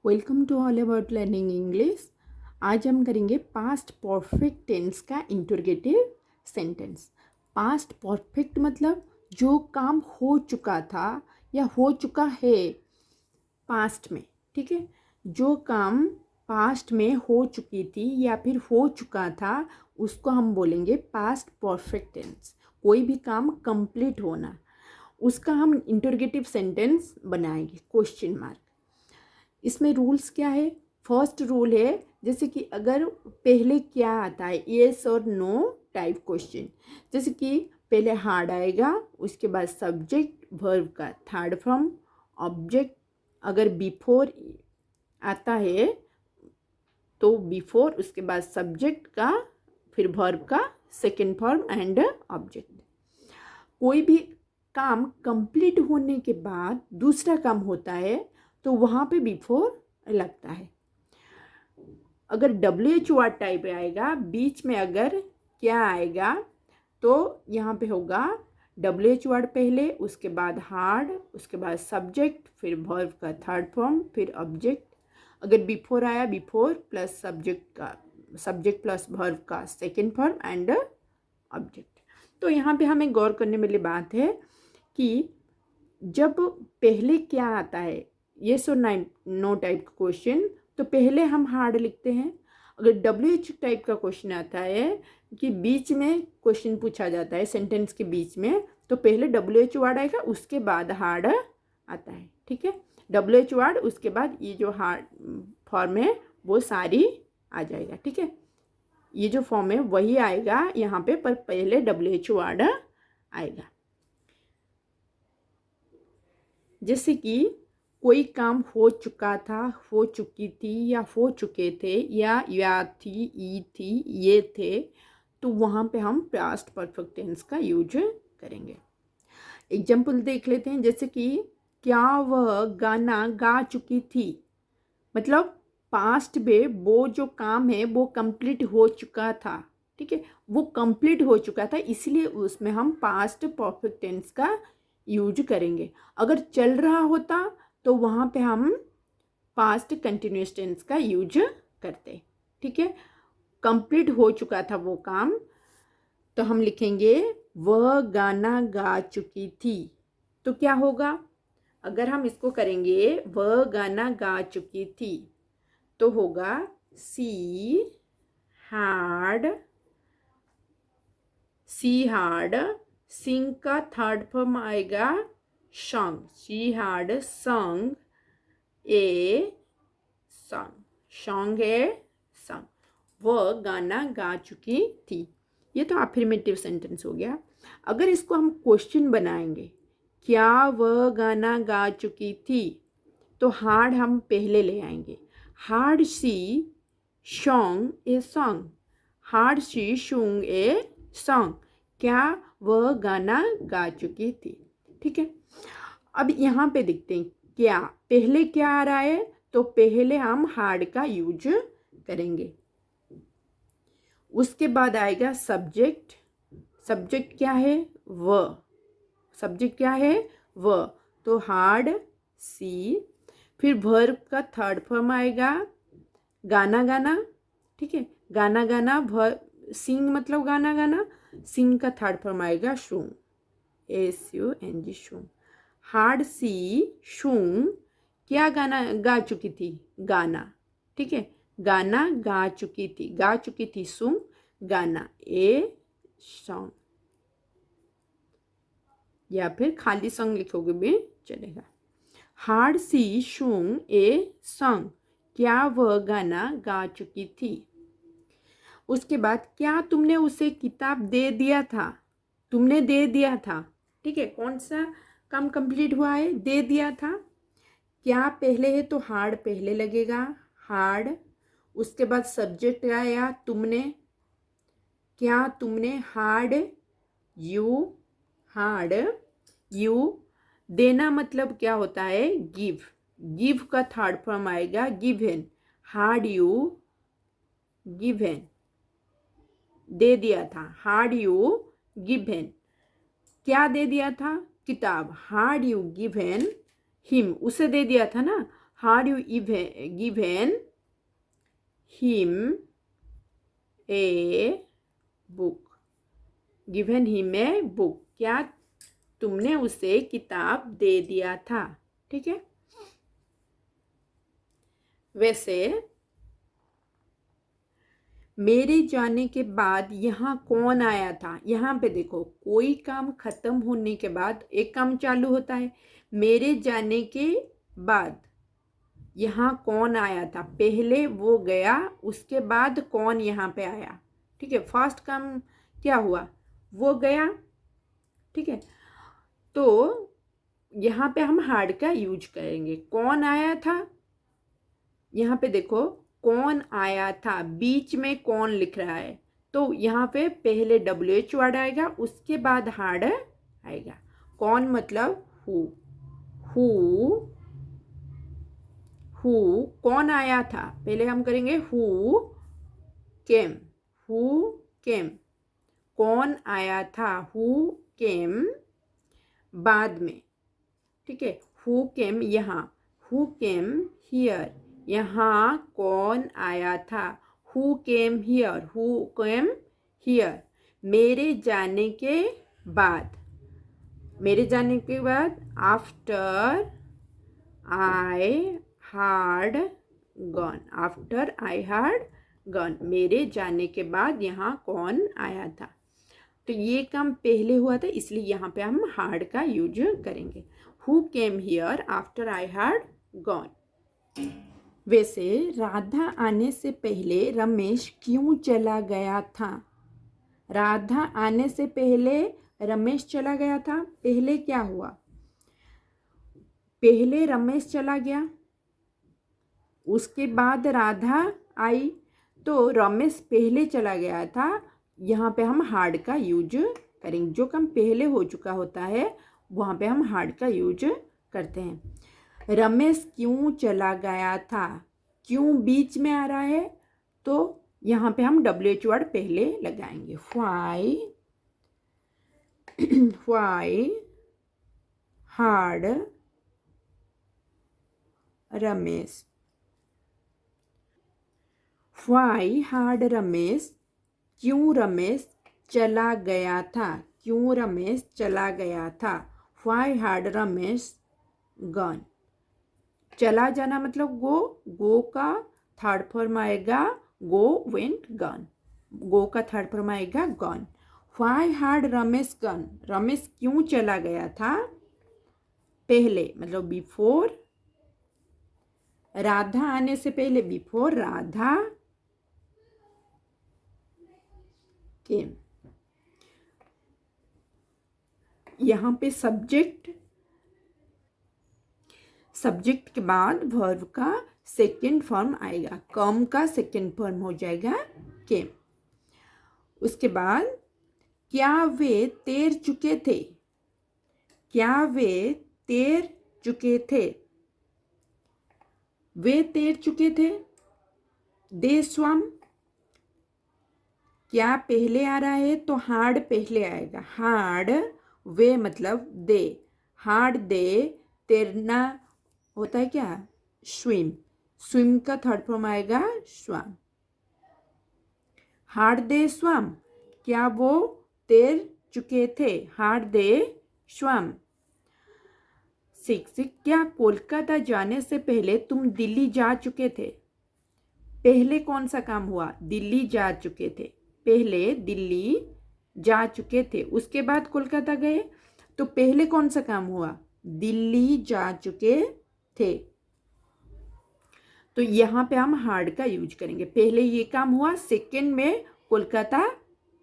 Welcome to all about learning English. आज हम करेंगे पास्ट परफेक्ट टेंस का इंटरोगेटिव सेंटेंस। पास्ट परफेक्ट मतलब जो काम हो चुका था या हो चुका है पास्ट में, ठीक है। जो काम पास्ट में हो चुकी थी या फिर हो चुका था उसको हम बोलेंगे पास्ट परफेक्ट टेंस। कोई भी काम कंप्लीट होना, उसका हम इंटरोगेटिव सेंटेंस बनाएंगे क्वेश्चन मार्क। इसमें रूल्स क्या है? फर्स्ट रूल है, जैसे कि अगर पहले क्या आता है, येस और नो टाइप क्वेश्चन, जैसे कि पहले हार्ड आएगा, उसके बाद सब्जेक्ट वर्ब का थर्ड फॉर्म, ऑब्जेक्ट। अगर बिफोर आता है तो बिफोर, उसके बाद सब्जेक्ट का, फिर वर्ब का सेकेंड फॉर्म एंड ऑब्जेक्ट। कोई भी काम कंप्लीट होने के बाद दूसरा काम होता है तो वहाँ पे बिफोर लगता है। अगर WH टाइप आएगा, बीच में अगर क्या आएगा तो यहाँ पे होगा WH पहले, उसके बाद हार्ड, उसके बाद सब्जेक्ट, फिर वर्ब का थर्ड फॉर्म, फिर ऑब्जेक्ट। अगर बिफोर आया, बिफोर प्लस सब्जेक्ट का, सब्जेक्ट प्लस वर्ब का सेकेंड फॉर्म एंड ऑब्जेक्ट। तो यहाँ पे हमें गौर करने वाली बात है कि जब पहले क्या आता है, ये सो नो टाइप का क्वेश्चन, तो पहले हम हार्ड लिखते हैं। अगर WH टाइप का क्वेश्चन आता है कि बीच में क्वेश्चन पूछा जाता है सेंटेंस के बीच में, तो पहले WH वर्ड आएगा, उसके बाद हार्ड आता है, ठीक है। WH वर्ड, उसके बाद ये जो हार्ड फॉर्म है वो सारी आ जाएगा, ठीक है। ये जो फॉर्म है वही आएगा यहाँ पे, पर पहले WH वर्ड आएगा। जैसे कि कोई काम हो चुका था, हो चुकी थी या हो चुके थे, या थी, ई थी, ये थे, तो वहाँ पे हम पास्ट परफेक्ट टेंस का यूज करेंगे। एग्जाम्पल देख लेते हैं, जैसे कि क्या वह गाना गा चुकी थी, मतलब पास्ट में वो जो काम है वो कंप्लीट हो चुका था, ठीक है। वो कंप्लीट हो चुका था, इसलिए उसमें हम पास्ट परफेक्ट टेंस का यूज करेंगे। अगर चल रहा होता तो वहाँ पे हम पास्ट कंटिन्यूस टेंस का यूज करते, ठीक है। कंप्लीट हो चुका था वो काम, तो हम लिखेंगे वह गाना गा चुकी थी। तो क्या होगा? अगर हम इसको करेंगे वह गाना गा चुकी थी, तो होगा सी हार्ड, सिंग का थर्ड फॉर्म आएगा song, she hard song a song, song है सॉन्ग, वह गाना गा चुकी थी। ये तो अफर्मेटिव सेंटेंस हो गया। अगर इसको हम क्वेश्चन बनाएंगे, क्या वह गाना गा चुकी थी, तो हार्ड हम पहले ले आएंगे। हार्ड सी शॉन्ग ए सॉन्ग, हार्ड सी शूंग ए सॉन्ग, क्या वह गाना गा चुकी थी, ठीक है। अब यहाँ पे देखते हैं क्या पहले क्या आ रहा है, तो पहले हम हार्ड का यूज करेंगे। उसके बाद आएगा सब्जेक्ट। सब्जेक्ट क्या है? वह। सब्जेक्ट क्या है? वह, तो हार्ड सी। फिर वर्ब का थर्ड फॉर्म आएगा गाना गाना, ठीक है। गाना गाना, सिंग मतलब गाना गाना, सिंग का थर्ड फॉर्म आएगा Cheung, SUNG Cheung. Hard see Cheung, क्या गाना गा चुकी थी? गाना, ठीक है। गाना गा चुकी थी, गा चुकी थी सुंग, गाना ए सॉन्ग, या फिर खाली सॉन्ग लिखोगे भी चलेगा। हार्ड सी शूंग ए सॉन्ग, क्या वह गाना गा चुकी थी। उसके बाद क्या तुमने उसे किताब दे दिया था, तुमने दे दिया था, ठीक है। कौन सा काम कंप्लीट हुआ है? दे दिया था। क्या पहले है तो हार्ड पहले लगेगा, हार्ड। उसके बाद सब्जेक्ट आया तुमने, क्या तुमने, हार्ड यू, हार्ड यू। देना मतलब क्या होता है? गिव, गिव का थर्ड फॉर्म आएगा गिवन, हार्ड यू गिवन, दे दिया था, हार्ड यू गिवन। क्या दे दिया था? किताब, हार्ड यू गिवन हिम, उसे दे दिया था ना, had you given him a book? Given him a book. क्या तुमने उसे किताब दे दिया था? ठीक है। वैसे मेरे जाने के बाद यहाँ कौन आया था? यहाँ पे देखो, कोई काम खत्म होने के बाद एक काम चालू होता है। मेरे जाने के बाद यहाँ कौन आया था? पहले वो गया, उसके बाद कौन यहाँ पे आया। ठीक है, फर्स्ट काम क्या हुआ? वो गया। ठीक है, तो यहाँ पे हम हार्ड का यूज करेंगे। कौन आया था? यहाँ पे देखो, कौन आया था, बीच में कौन लिख रहा है, तो यहाँ पे पहले WH वर्ड आएगा, उसके बाद हार्ड आएगा। कौन मतलब हु। हु कौन आया था, पहले हम करेंगे हु केम। कौन आया था, हु केम बाद में। ठीक है, हु केम यहाँ, हु केम हियर, यहाँ कौन आया था, हु केम हियर। मेरे जाने के बाद, आफ्टर आई हार्ड गॉन, मेरे जाने के बाद यहाँ कौन आया था। तो ये काम पहले हुआ था, इसलिए यहाँ पे हम हार्ड का यूज करेंगे। Who came here after I hard gone. वैसे राधा आने से पहले रमेश क्यों चला गया था? राधा आने से पहले रमेश चला गया था। पहले क्या हुआ? पहले रमेश चला गया, उसके बाद राधा आई, तो रमेश पहले चला गया था। यहाँ पे हम हार्ड का यूज करेंगे। जो काम पहले हो चुका होता है वहाँ पे हम हार्ड का यूज करते हैं। रमेश क्यों चला गया था, क्यों बीच में आ रहा है, तो यहाँ पे हम WH वर्ड पहले लगाएंगे। Why had Ramesh, why had Ramesh, क्यों रमेश चला गया था, क्यों रमेश चला गया था। Why had Ramesh gone. चला जाना मतलब गो का थर्ड फॉर्म आएगा गो, वेंट, गॉन। गो का थर्ड फॉर्म आएगा gone. Why had Ramesh gone, Ramesh क्यों चला गया था पहले, मतलब बिफोर। राधा आने से पहले, बिफोर राधा केम। यहाँ पे सब्जेक्ट के बाद वर्ब का सेकेंड फॉर्म आएगा। कम का सेकेंड फॉर्म हो जाएगा केम। उसके बाद क्या वे तैर चुके थे, क्या वे तैर चुके थे। वे तैर चुके थे, दे स्वम। क्या पहले आ रहा है, तो हार्ड पहले आएगा। हार्ड वे मतलब दे, हार्ड दे तैरना होता है क्या, स्विम। स्विम का थर्ड फॉर्म आएगा स्वम। हार्ड दे स्वम, क्या वो तैर चुके थे, हार्ड दे स्वम। 6 क्या कोलकाता जाने से पहले तुम दिल्ली जा चुके थे। पहले कौन सा काम हुआ, दिल्ली जा चुके थे। पहले दिल्ली जा चुके थे, उसके बाद कोलकाता गए, तो पहले कौन सा काम हुआ, दिल्ली जा चुके थे। तो यहाँ पे हम हार्ड का यूज करेंगे। पहले ये काम हुआ, सेकेंड में कोलकाता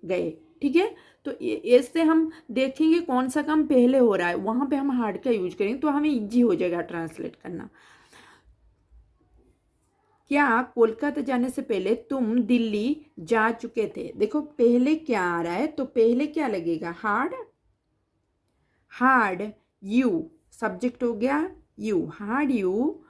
गए। ठीक है, तो इससे हम देखेंगे कौन सा काम पहले हो रहा है, वहां पे हम हार्ड का यूज करेंगे, तो हमें इजी हो जाएगा ट्रांसलेट करना। क्या कोलकाता जाने से पहले तुम दिल्ली जा चुके थे। देखो पहले क्या आ रहा है, तो पहले क्या लगेगा, हार्ड यू, सब्जेक्ट हो गया यू, हार्ड यू।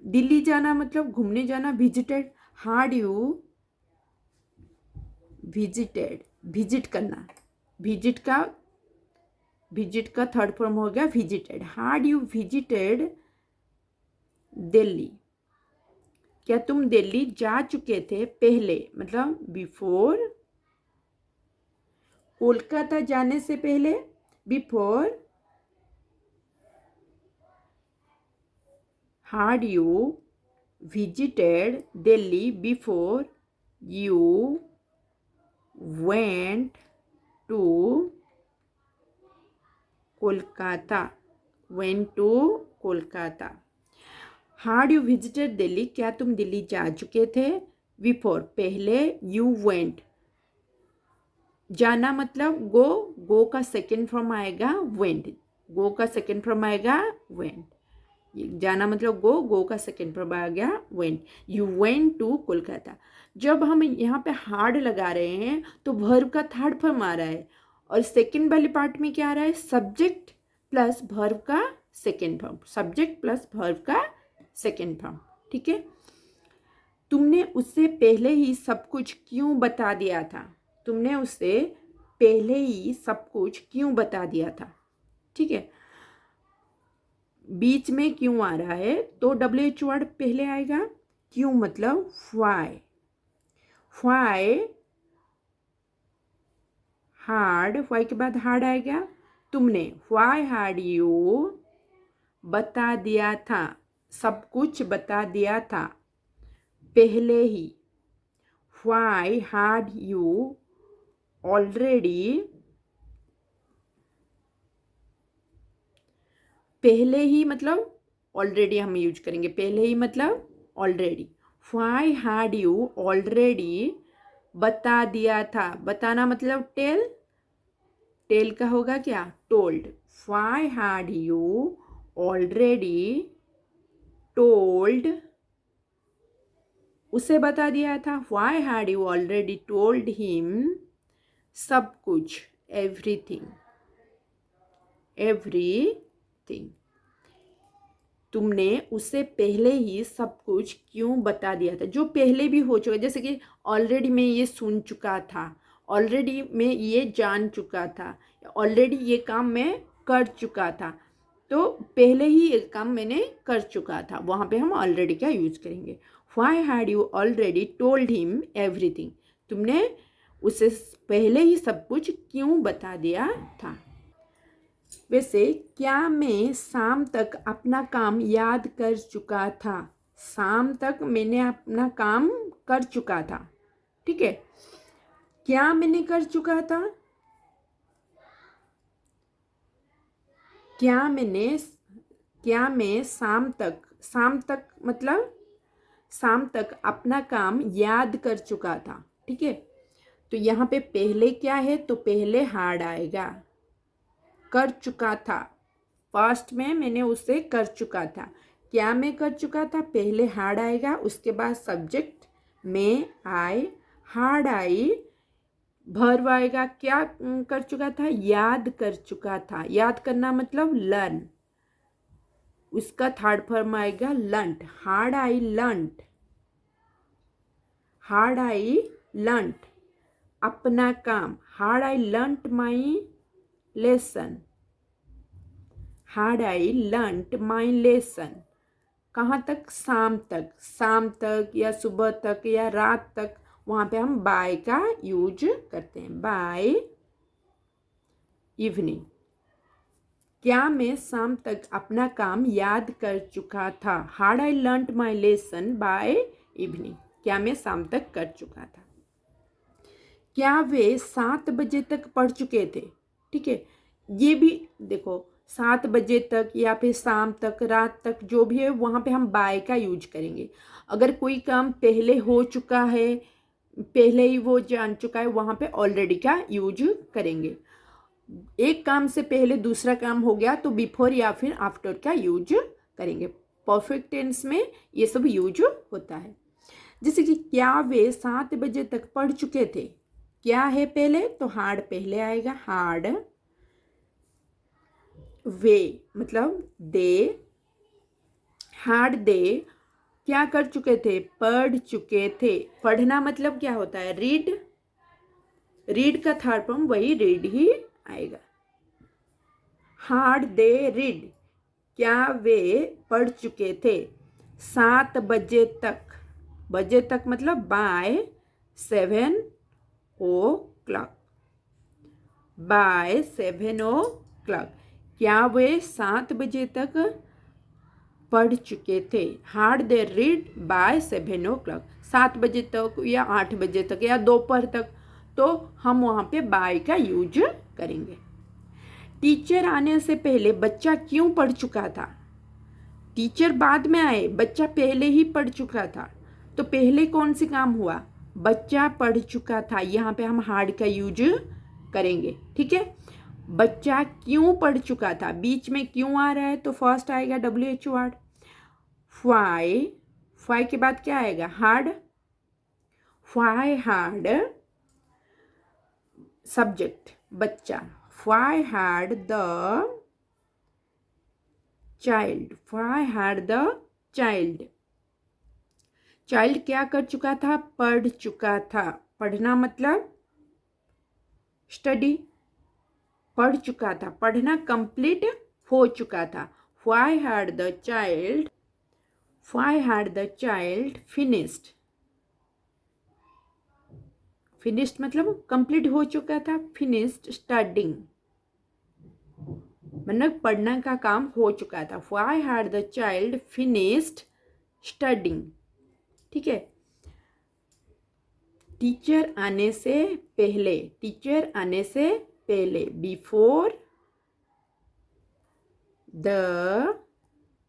दिल्ली जाना मतलब घूमने जाना, visited, hard you visited, visit करना। विजिट का थर्ड फॉर्म हो गया visited. Hard you visited Delhi. क्या तुम दिल्ली जा चुके थे पहले, मतलब बिफोर। कोलकाता जाने से पहले, before. had you visited Delhi before you went to Kolkata? Went to Kolkata. Had you visited Delhi? क्या तुम दिल्ली जा चुके थे? Before, पहले. You went, जाना मतलब गो, गो का सेकेंड फॉर्म आएगा वेंट, गो का सेकेंड फॉर्म आएगा वेंट। जाना मतलब गो, गो का सेकेंड फॉर्म आ गया went. You went to Kolkata. जब हम यहाँ पे हार्ड लगा रहे हैं तो वर्ब का थर्ड फॉर्म आ रहा है, और सेकेंड वाले पार्ट में क्या आ रहा है, सब्जेक्ट प्लस वर्ब का second form, subject plus verb का सेकेंड फॉर्म। ठीक है। तुमने उससे पहले ही सब कुछ क्यों बता दिया था? तुमने उससे पहले ही सब कुछ क्यों बता दिया था? ठीक है। बीच में क्यों आ रहा है तो WH वर्ड पहले आएगा। क्यों मतलब व्हाई। व्हाई हार्ड, व्हाई के बाद हार्ड आएगा। तुमने, व्हाई हार्ड यू, बता दिया था, सब कुछ बता दिया था पहले ही। व्हाई हार्ड यू ऑलरेडी, पहले ही मतलब ऑलरेडी हम यूज करेंगे, पहले ही मतलब already. Why had you already, बता दिया था, बताना मतलब टेल, टेल का होगा क्या, told. Why had you already told, उसे बता दिया था। Why had you already told him, सब कुछ, एवरीथिंग, एवरीथिंग। तुमने उससे पहले ही सब कुछ क्यों बता दिया था, जो पहले भी हो चुका, जैसे कि ऑलरेडी मैं ये सुन चुका था, ऑलरेडी मैं ये जान चुका था, ऑलरेडी ये काम मैं कर चुका था, तो पहले ही ये काम मैंने कर चुका था, वहाँ पे हम ऑलरेडी का यूज करेंगे। Why had you already told him everything, तुमने उसे पहले ही सब कुछ क्यों बता दिया था। वैसे क्या मैं शाम तक अपना काम याद कर चुका था? शाम तक मैंने अपना काम कर चुका था। ठीक है। क्या मैंने कर चुका था? क्या मैं शाम तक मतलब शाम तक अपना काम याद कर चुका था। ठीक है। तो यहाँ पे पहले क्या है, तो पहले हार्ड आएगा, कर चुका था, पास्ट में मैंने उसे कर चुका था। क्या मैं कर चुका था, पहले हार्ड आएगा, उसके बाद सब्जेक्ट में आई, हार्ड आई, वर्ब आएगा, क्या कर चुका था, याद कर चुका था। याद करना मतलब लर्न, उसका थर्ड फॉर्म आएगा learned. Hard I learned, hard I learned अपना काम, hard I learned my lesson, hard I learned my lesson. कहाँ तक, शाम तक, शाम तक या सुबह तक या रात तक, वहाँ पे हम बाय का यूज करते हैं, बाय इवनिंग। क्या मैं शाम तक अपना काम याद कर चुका था? Hard I learned my lesson by evening, क्या मैं शाम तक कर चुका था। क्या वे 7 बजे तक पढ़ चुके थे? ठीक है। ये भी देखो, 7 बजे तक या फिर शाम तक, रात तक, जो भी है वहाँ पे हम बाय का यूज करेंगे। अगर कोई काम पहले हो चुका है, पहले ही वो जान चुका है, वहाँ पे ऑलरेडी का यूज करेंगे। एक काम से पहले दूसरा काम हो गया तो बिफोर या फिर आफ्टर का यूज करेंगे। परफेक्ट टेंस में ये सब यूज होता है। जैसे कि क्या वे 7 बजे तक पढ़ चुके थे? क्या है पहले, तो हार्ड पहले आएगा, हार्ड। वे मतलब दे, हार्ड दे क्या कर चुके थे, पढ़ चुके थे। पढ़ना मतलब क्या होता है, रीड, रीड का थर्ड फॉर्म वही रीड ही आएगा। हार्ड दे रीड, क्या वे पढ़ चुके थे। 7 बजे तक, बजे तक मतलब बाय 7 o'clock, बाय 7 o'clock। क्या वे 7 बजे तक पढ़ चुके थे? Hard they read by 7 o'clock, 7 बजे तक या 8 बजे तक या दोपहर तक, तो हम वहाँ पे बाय का यूज करेंगे। टीचर आने से पहले बच्चा क्यों पढ़ चुका था? टीचर बाद में आए, बच्चा पहले ही पढ़ चुका था, तो पहले कौन सी काम हुआ? बच्चा पढ़ चुका था। यहाँ पे हम हार्ड का यूज करेंगे, ठीक है। बच्चा क्यों पढ़ चुका था, बीच में क्यों आ रहा है, तो फर्स्ट आएगा WH वर्ड। फाई के बाद क्या आएगा? हार्ड। फाई हार्ड सब्जेक्ट बच्चा, फाई हार्ड द चाइल्ड, फाई हार्ड द चाइल्ड। चाइल्ड क्या कर चुका था? पढ़ चुका था। पढ़ना मतलब स्टडी, पढ़ चुका था, पढ़ना कंप्लीट हो चुका था। Why had the child, why had the child finished, finished मतलब कंप्लीट हो चुका था, finished studying मतलब पढ़ना का काम हो चुका था। Why had the child finished studying, ठीक है। टीचर आने से पहले, टीचर आने से पहले, बिफोर द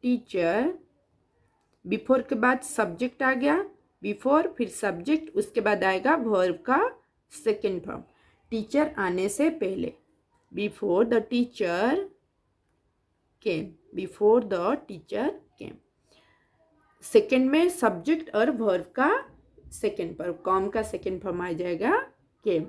टीचर, बिफोर के बाद सब्जेक्ट आ गया, बिफोर फिर सब्जेक्ट, उसके बाद आएगा वर्ब का सेकेंड फॉर्म। टीचर आने से पहले, before the teacher came, before the teacher came. Second में सब्जेक्ट और वर्ब का सेकेंड फॉर्म, कॉम का सेकेंड फॉर्म आ जाएगा केम।